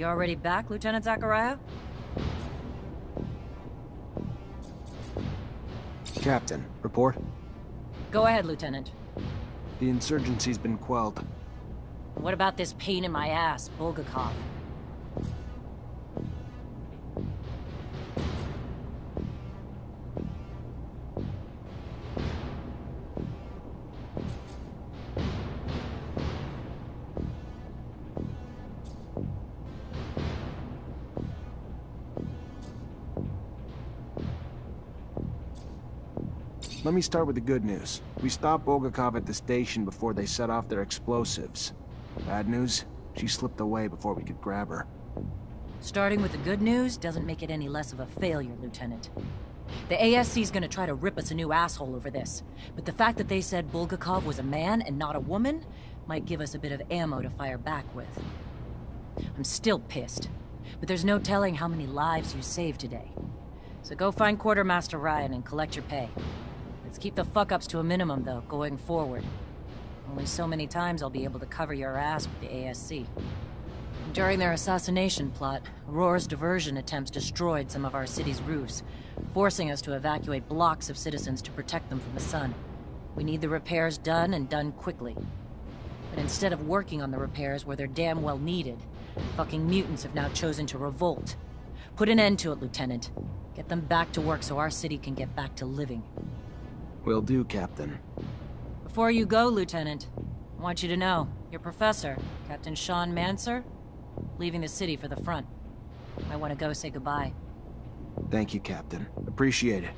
You already back, Lieutenant Zachariah? Captain, report? Go ahead, Lieutenant. The insurgency's been quelled. What about this pain in my ass, Bulgakov? Let me start with the good news. We stopped Bulgakov at the station before they set off their explosives. Bad news? She slipped away before we could grab her. Starting with the good news doesn't make it any less of a failure, Lieutenant. The ASC's gonna try to rip us a new asshole over this, but the fact that they said Bulgakov was a man and not a woman might give us a bit of ammo to fire back with. I'm still pissed, but there's no telling how many lives you saved today. So go find Quartermaster Ryan and collect your pay. Let's keep the fuck-ups to a minimum, though, going forward. Only so many times I'll be able to cover your ass with the ASC. During their assassination plot, Aurora's diversion attempts destroyed some of our city's roofs, forcing us to evacuate blocks of citizens to protect them from the sun. We need the repairs done, and done quickly. But instead of working on the repairs where they're damn well needed, fucking mutants have now chosen to revolt. Put an end to it, Lieutenant. Get them back to work so our city can get back to living. Will do, Captain. Before you go, Lieutenant, I want you to know, your professor, Captain Sean Mancer, leaving the city for the front. I want to go say goodbye. Thank you, Captain. Appreciate it.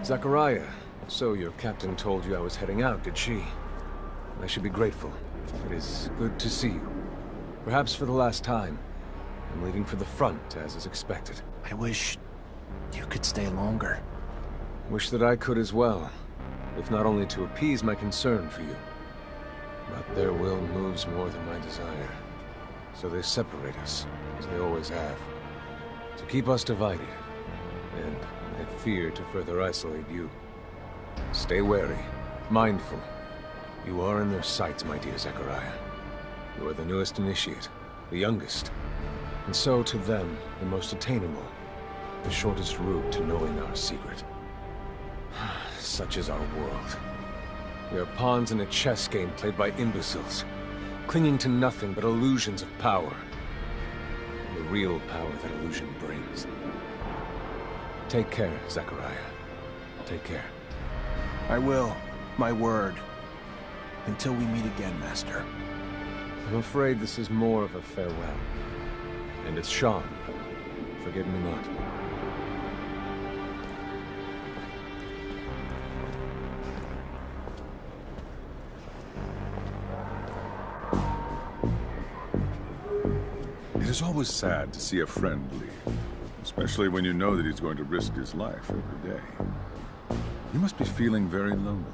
Zachariah, so your captain told you I was heading out, did she? I should be grateful. It is good to see you. Perhaps for the last time. I'm leaving for the front, as is expected. I wish you could stay longer. Wish that I could as well, if not only to appease my concern for you. But their will moves more than my desire. So they separate us, as they always have. To keep us divided. And I fear to further isolate you. Stay wary, mindful. You are in their sights, my dear Zachariah. You are the newest initiate, the youngest. And so, to them, the most attainable. The shortest route to knowing our secret. Such is our world. We are pawns in a chess game played by imbeciles, clinging to nothing but illusions of power. And the real power that illusion brings. Take care, Zachariah. Take care. I will. My word. Until we meet again, Master. I'm afraid this is more of a farewell. And it's Sean. Forget me not. It is always sad to see a friend leave, especially when you know that he's going to risk his life every day. You must be feeling very lonely.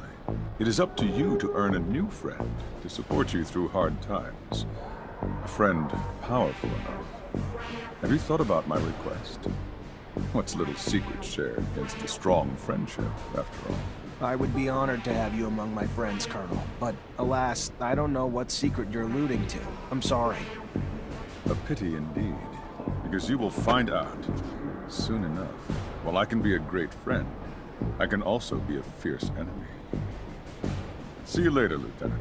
It is up to you to earn a new friend to support you through hard times. A friend powerful enough. Have you thought about my request? What's little secret shared against a strong friendship, after all? I would be honored to have you among my friends, Colonel. But alas, I don't know what secret you're alluding to. I'm sorry. A pity indeed, because you will find out soon enough. While I can be a great friend, I can also be a fierce enemy. See you later, Lieutenant.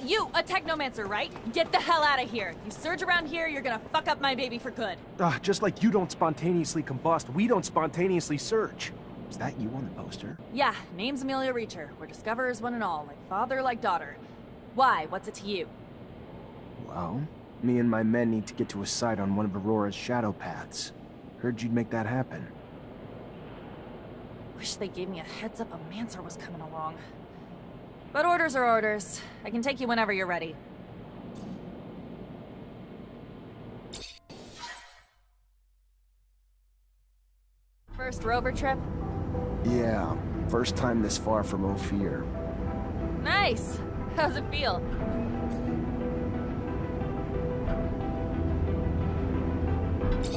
You, a Technomancer, right? Get the hell out of here. You surge around here, you're gonna fuck up my baby for good. Just like you don't spontaneously combust, we don't spontaneously surge. Is that you on the poster? Yeah, name's Amelia Reacher. We're discoverers one and all, like father, like daughter. Why? What's it to you? Well, me and my men need to get to a site on one of Aurora's shadow paths. Heard you'd make that happen. Wish they gave me a heads up a Mancer was coming along. But orders are orders. I can take you whenever you're ready. First rover trip? Yeah, first time this far from Ophir. Nice! How's it feel?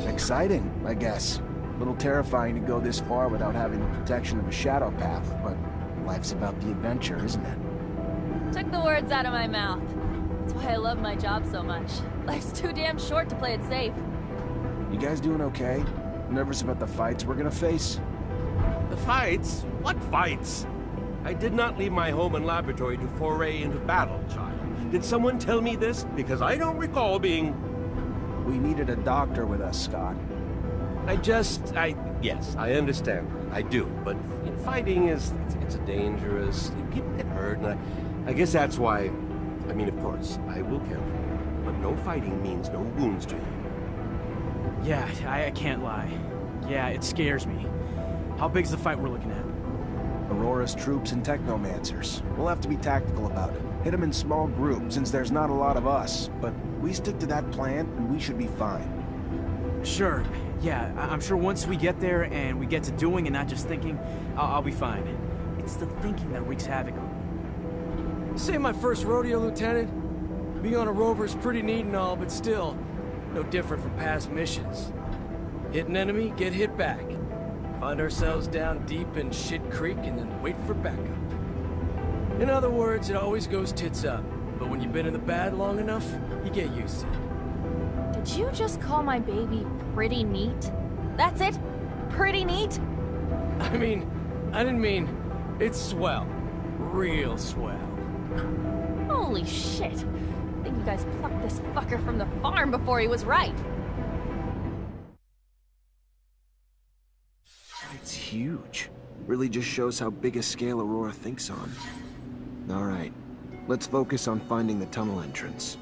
Exciting, I guess. A little terrifying to go this far without having the protection of a shadow path, but life's about the adventure, isn't it? Took the words out of my mouth. That's why I love my job so much. Life's too damn short to play it safe. You guys doing okay? Nervous about the fights we're gonna face? The fights? What fights? I did not leave my home and laboratory to foray into battle, child. Did someone tell me this? Because I don't recall being... We needed a doctor with us, Scott. Yes, I understand. I do. But fighting it's dangerous. People get hurt, and I guess that's why... I mean, of course, I will care for you. But no fighting means no wounds to you. Yeah, I can't lie. Yeah, it scares me. How big's the fight we're looking at? Aurora's troops and Technomancers. We'll have to be tactical about it. Hit them in small groups, since there's not a lot of us. But we stick to that plan, and we should be fine. Sure. Yeah, I'm sure once we get there and we get to doing and not just thinking, I'll be fine. It's the thinking that wreaks havoc on me. This ain't my first rodeo, Lieutenant. Being on a rover is pretty neat and all, but still, no different from past missions. Hit an enemy, get hit back. Find ourselves down deep in Shit Creek and then wait for backup. In other words, it always goes tits up. But when you've been in the bad long enough, you get used to it. Did you just call my baby pretty neat? That's it? Pretty neat? I didn't mean... It's swell. Real swell. Holy shit. I think you guys plucked this fucker from the farm before he was right. It's huge. Really just shows how big a scale Aurora thinks on. Alright, let's focus on finding the tunnel entrance.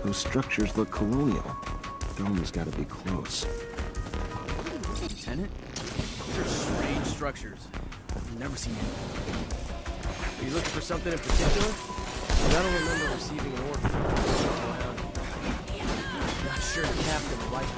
Those structures look colonial. Dome's gotta be close. Lieutenant? These are strange structures. I've never seen anything. Are you looking for something in particular? I don't remember receiving an order. Not sure the captain will like it.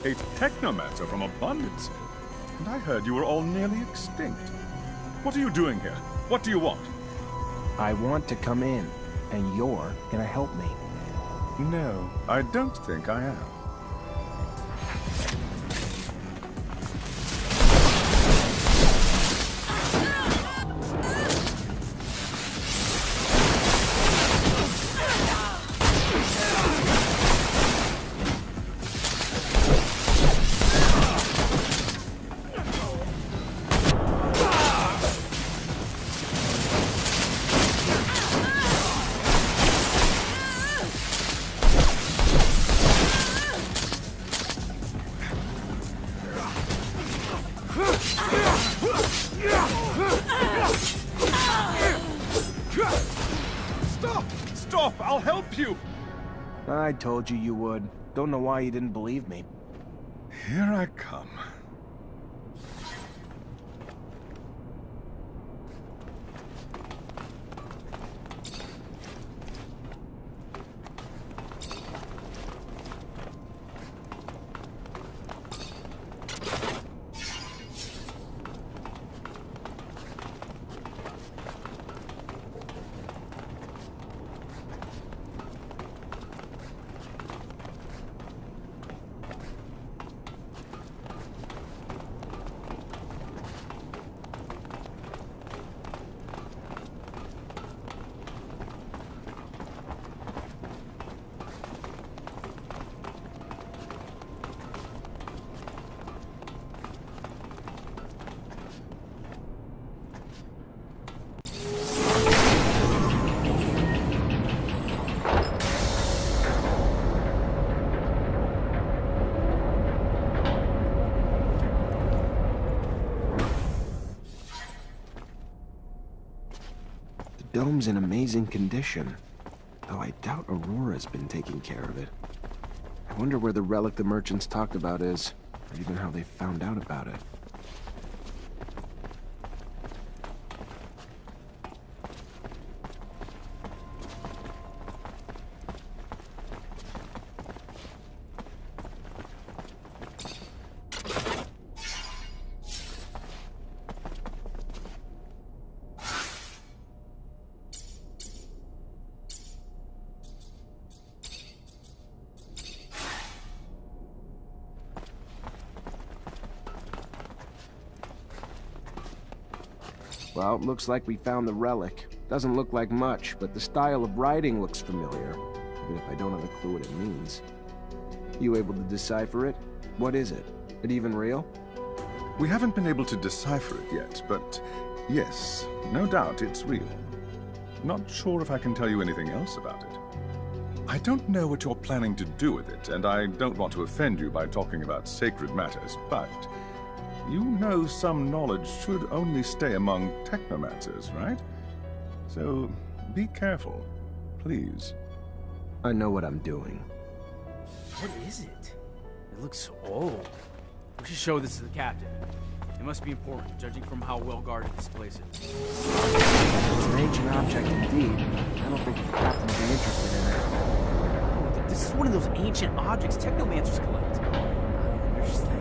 A Technomancer from Abundancia. And I heard you were all nearly extinct. What are you doing here? What do you want? I want to come in, and you're gonna help me. No, I don't think I am. stop! I'll help you! I told you you would. Don't know why you didn't believe me. Here I come. The dome's in amazing condition, though I doubt Aurora's been taking care of it. I wonder where the relic the merchants talked about is, or even how they found out about it. Well, it looks like we found the relic. Doesn't look like much, but the style of writing looks familiar, even if I don't have a clue what it means. You able to decipher it? What is it? It even real? We haven't been able to decipher it yet, but yes, no doubt it's real. Not sure if I can tell you anything else about it. I don't know what you're planning to do with it, and I don't want to offend you by talking about sacred matters, but you know some knowledge should only stay among Technomancers, right? So be careful, please. I know what I'm doing. What is it? It looks old. We should show this to the captain. It must be important, judging from how well guarded this place is. It's an ancient object indeed. I don't think the captain would be interested in it. Oh, this is one of those ancient objects Technomancers collect. I don't understand.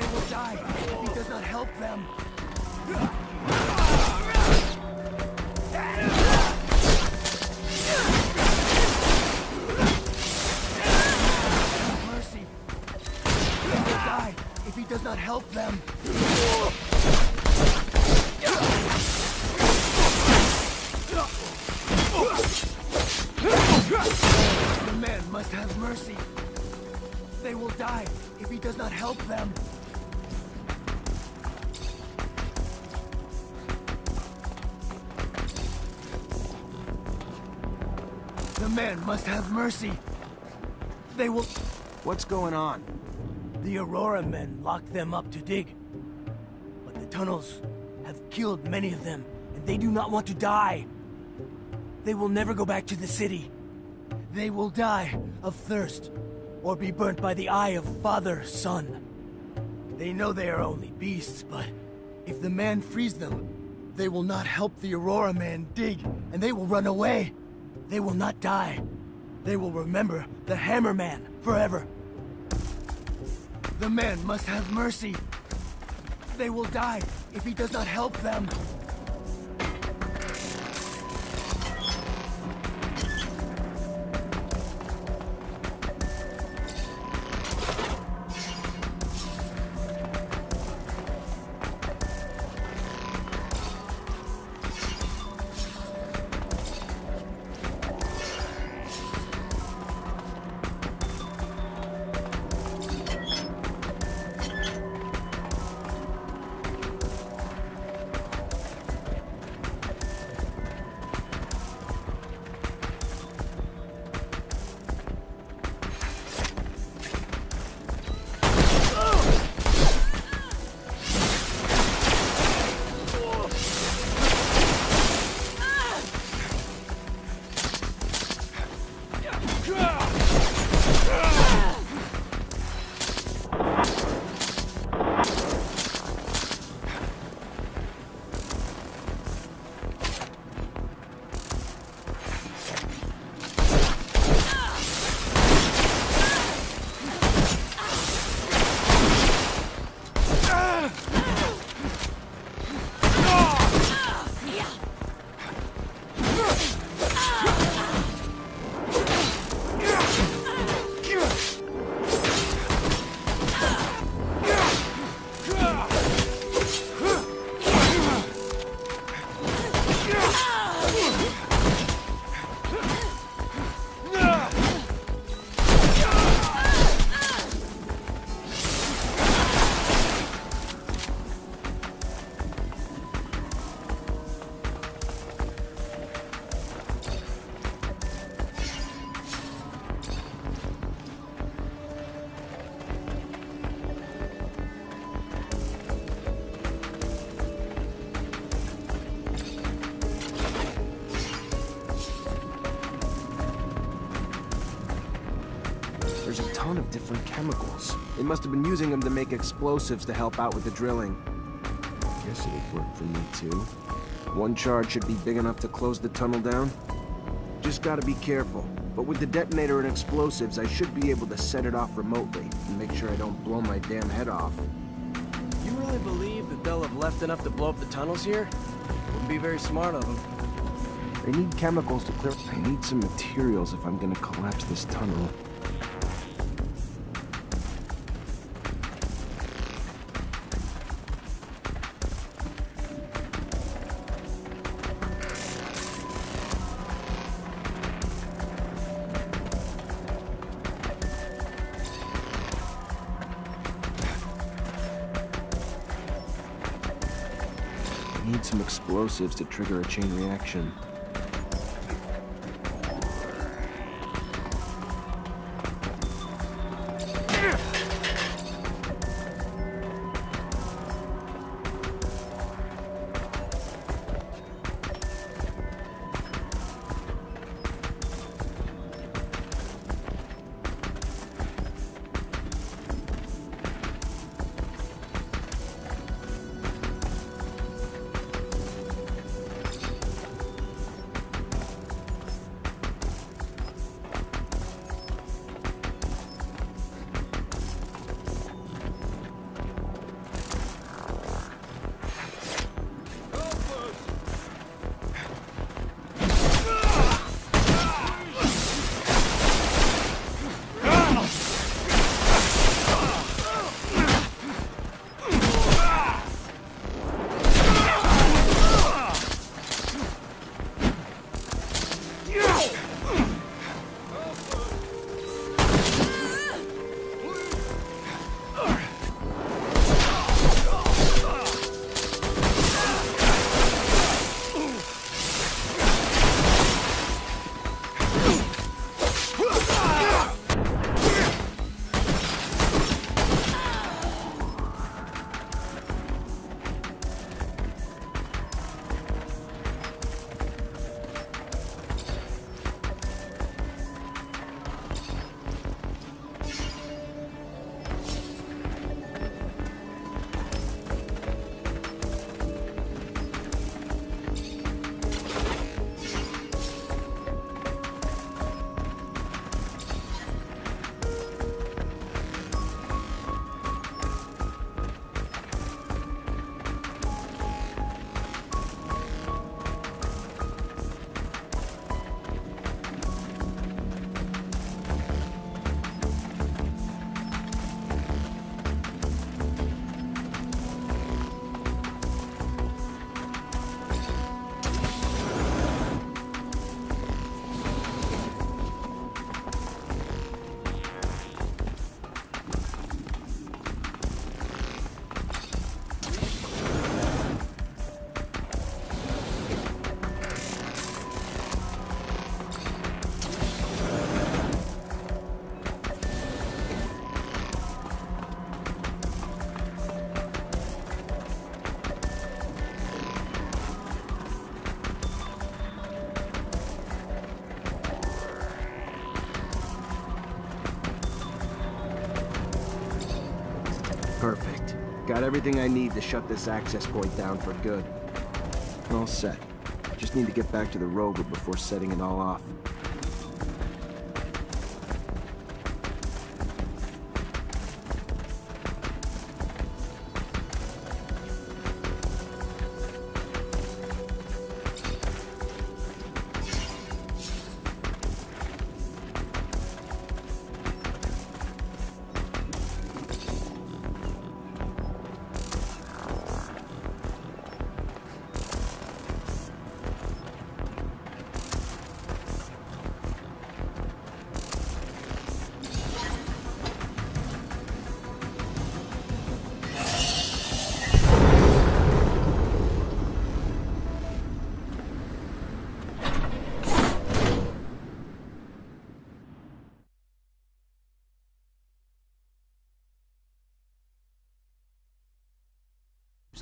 They will die if he does not help them. Mercy. They will die if he does not help them. The man must have mercy. They will die if he does not help them. The man must have mercy. They will... What's going on? The Aurora men locked them up to dig. But the tunnels have killed many of them, and they do not want to die. They will never go back to the city. They will die of thirst, or be burnt by the eye of Father, Son. They know they are only beasts, but if the man frees them, they will not help the Aurora man dig, and they will run away. They will not die. They will remember the Hammer Man forever. The man must have mercy. They will die if he does not help them. There's a ton of different chemicals. They must have been using them to make explosives to help out with the drilling. Guess it'd work for me too. One charge should be big enough to close the tunnel down. Just gotta be careful. But with the detonator and explosives, I should be able to set it off remotely and make sure I don't blow my damn head off. You really believe that they'll have left enough to blow up the tunnels here? Wouldn't be very smart of them. They need chemicals to clear... I need some materials if I'm gonna collapse this tunnel. Need some explosives to trigger a chain reaction. Got everything I need to shut this access point down for good. All set. Just need to get back to the rover before setting it all off.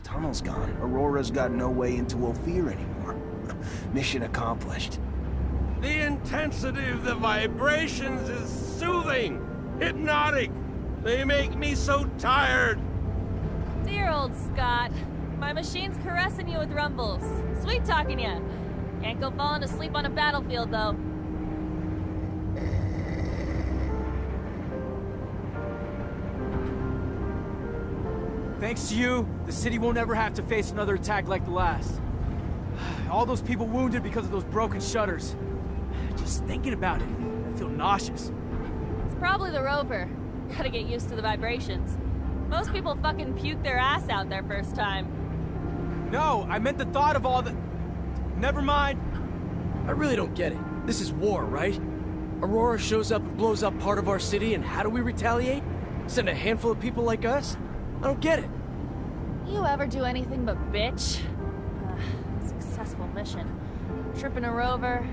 Tunnel's gone. Aurora's got no way into Ophir anymore. Mission accomplished. The intensity of the vibrations is soothing, hypnotic. They make me so tired. Dear old Scott. My machine's caressing you with rumbles. Sweet talking you. Can't go falling asleep on a battlefield, though. Thanks to you, the city won't ever have to face another attack like the last. All those people wounded because of those broken shutters. Just thinking about it, I feel nauseous. It's probably the rover. Gotta get used to the vibrations. Most people fucking puke their ass out their first time. No, I meant the thought of all the... Never mind. I really don't get it. This is war, right? Aurora shows up and blows up part of our city, and how do we retaliate? Send a handful of people like us? I don't get it. You ever do anything but bitch? Successful mission. Tripping a rover.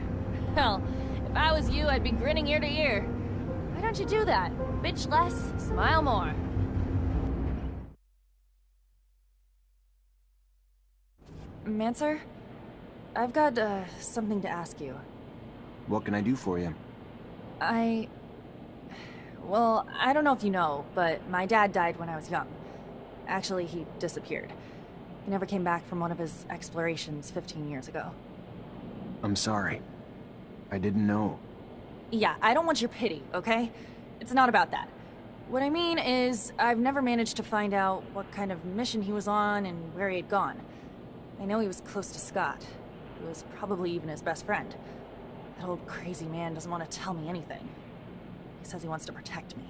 Hell, if I was you, I'd be grinning ear to ear. Why don't you do that? Bitch less, smile more. Mancer? I've got, something to ask you. What can I do for you? Well, I don't know if you know, but my dad died when I was young. Actually, he disappeared. He never came back from one of his explorations 15 years ago. I'm sorry. I didn't know. Yeah, I don't want your pity, okay? It's not about that. What I mean is, I've never managed to find out what kind of mission he was on and where he had gone. I know he was close to Scott. He was probably even his best friend. That old crazy man doesn't want to tell me anything. He says he wants to protect me.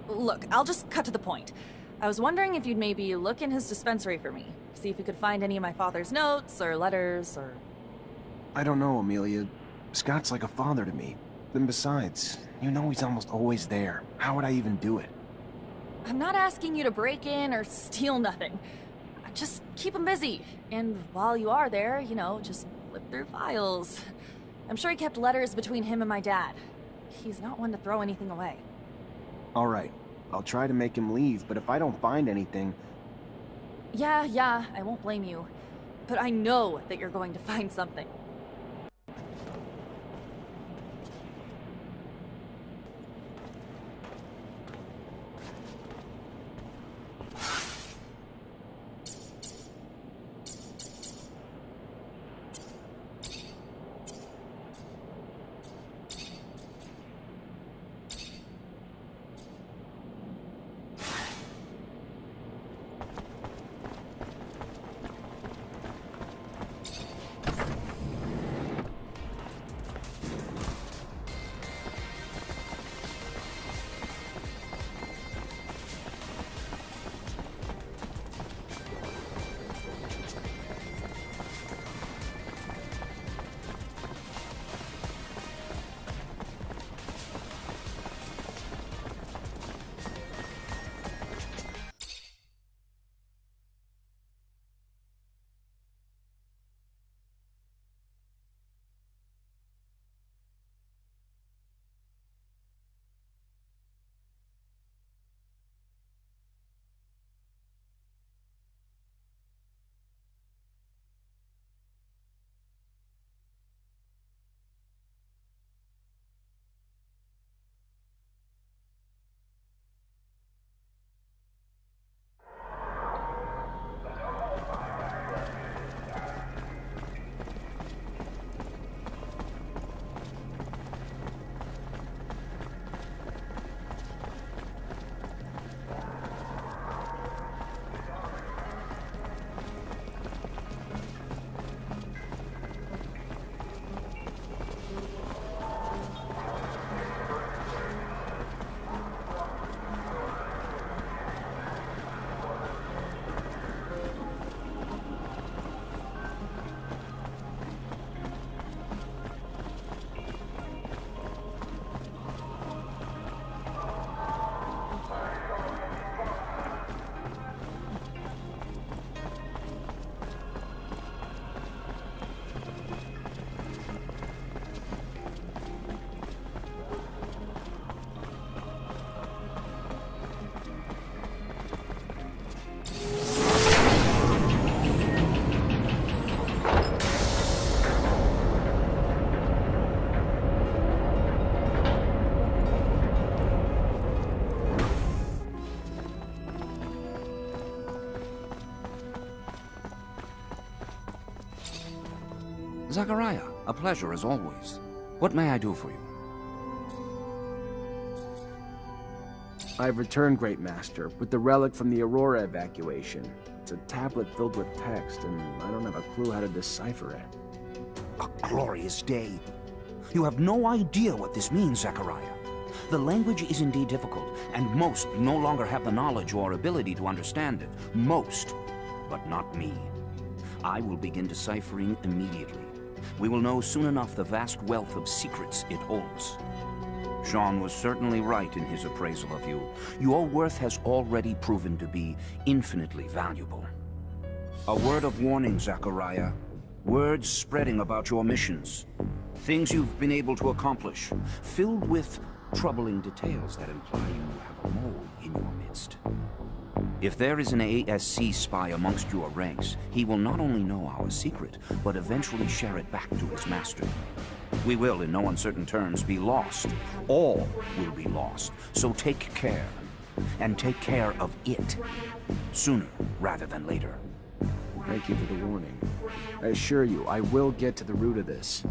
Look, I'll just cut to the point. I was wondering if you'd maybe look in his dispensary for me. See if you could find any of my father's notes, or letters, or... I don't know, Amelia. Scott's like a father to me. And besides, you know he's almost always there. How would I even do it? I'm not asking you to break in or steal nothing. Just keep him busy. And while you are there, you know, just flip through files. I'm sure he kept letters between him and my dad. He's not one to throw anything away. All right. I'll try to make him leave, but if I don't find anything... Yeah, I won't blame you. But I know that you're going to find something. Zachariah, a pleasure as always. What may I do for you? I've returned, Great Master, with the relic from the Aurora evacuation. It's a tablet filled with text, and I don't have a clue how to decipher it. A glorious day. You have no idea what this means, Zachariah. The language is indeed difficult, and most no longer have the knowledge or ability to understand it. Most, but not me. I will begin deciphering immediately. We will know soon enough the vast wealth of secrets it holds. Jean was certainly right in his appraisal of you. Your worth has already proven to be infinitely valuable. A word of warning, Zachariah. Words spreading about your missions. Things you've been able to accomplish, filled with troubling details that imply you have a mole in your midst. If there is an ASC spy amongst your ranks, he will not only know our secret, but eventually share it back to his master. We will, in no uncertain terms, be lost. All will be lost. So take care. And take care of it. Sooner rather than later. Thank you for the warning. I assure you, I will get to the root of this.